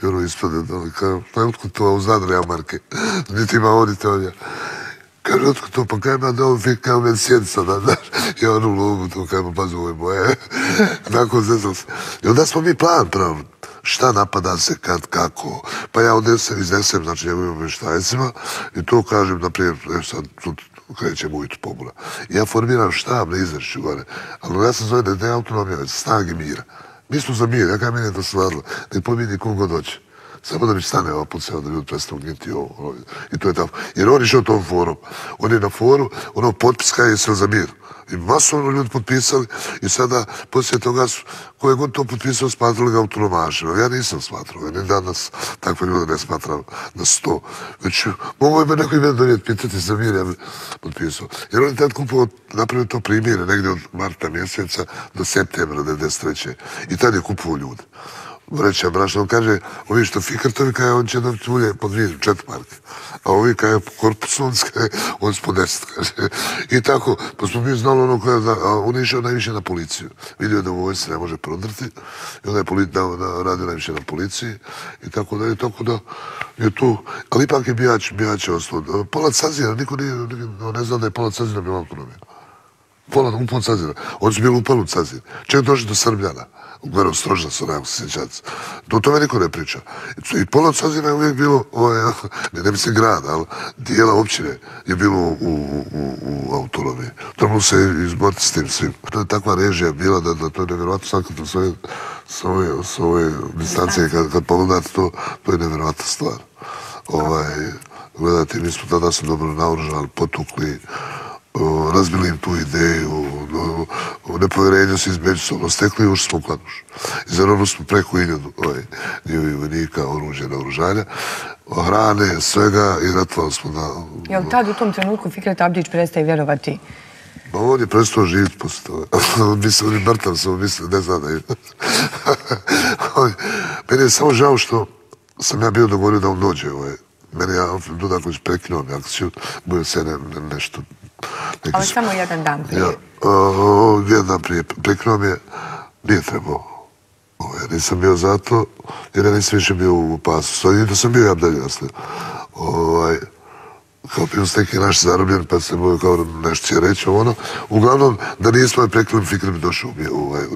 I ono ispade, kao, pa otkud to u Zadru ja marke? Niti ima on, niti on ja. Kaže, otkud to, pa kaj ima da on fik, kao meni sjedca, znaš. I on u lovu, to kaj ima, pazi, ovo je moje. Nakon zezal se. I onda smo mi plan pravili. Šta napada se, kad, kako. Pa ja iznesem, znači, njegovim obavještajcima i to kažem, naprijed, sad, krećemo ujutru pobuna. Ja formiram štab na izvršću gore, ali ja sam zove da je autonomija, snage mira. Mi smo za mir, ja kaj meni je to stvarilo, ne pomini kom god hoće. Samo da mi stane ova puceva, da ljudi prestanu gnjeti ovo. I to je tako. Jer on išao tom forum. On je na foru, ono potpis kaj je sve za mir. I masovno ljudi potpisali i sada poslije toga su, ko je god to potpisao, smatrali ga autonomašima. Ja nisam smatrao, ja ni danas takve ljude ne smatram na 100. Već mogo ima neko ime donijeti, pitati za mir, ja bi potpisao. Jer on je tad kupovao, napravio to primjere, negdje od marta mjeseca do septembra 1993. I tad je kupovao ljude. Vreća brašna, on kaže, ovi što fikartovi, kaj on će da ulje po 2-4 marke. A ovi kaj je korpusonski, on su po 10, kaže. I tako, pa smo mi znali ono koja, a on je išao najviše na policiju. Vidio je da u vojsci ne može prodrti i onda je radio najviše na policiji i tako da je tu. Ali ipak je Bijač ostao. Pola Cazina, niko ne zna da je pola Cazina bila autonomija. Upon Cazina. Oni su bili upali u Cazin. Čak došli do Srbljana. U Gverov Strožna su onako sjećaci. Do tome niko ne priča. I pola od Cazina je uvijek bilo, ne mislim grad, ali dijela općine je bilo u autonomiji. Trebalo se izboriti s tim svim. To je takva režija bila da to je nevjerovatno sad kad s ove distancije kad pogledate to je nevjerovatna stvar. Gledajte, mi smo tada se dobro naoružali, potukli, razbili im tu ideju, nepovjerenju se izmeđusobno stekli i ušli smo u Kladušu. I zarobili smo preko 1000 njihovih vojnika, oružja, naoružanja, hrane, svega i ratovali smo na... Jel tad u tom trenutku Fikret Abdić prestaje vjerovati? Pa on je prestao živjeti posle toga. On je mrtav, samo mislim, ne zna da je. Meni je samo žao što sam ja bio dogovorio da on dođe. Mene je Dudaković prekinuo mi akciju, bude se nešto... Ali samo jedan dan prije. Jedan dan prije. Prekinuo mi je, nije trebao. Nisam bio zato, jer ja nisam više bio u opasnosti. I da sam bio ja dalje nasled. Kao bio s neki naš zarobljen, pa se boju kao nešto će reći. Uglavnom, da nismo prekinuli, Fikret bi došao u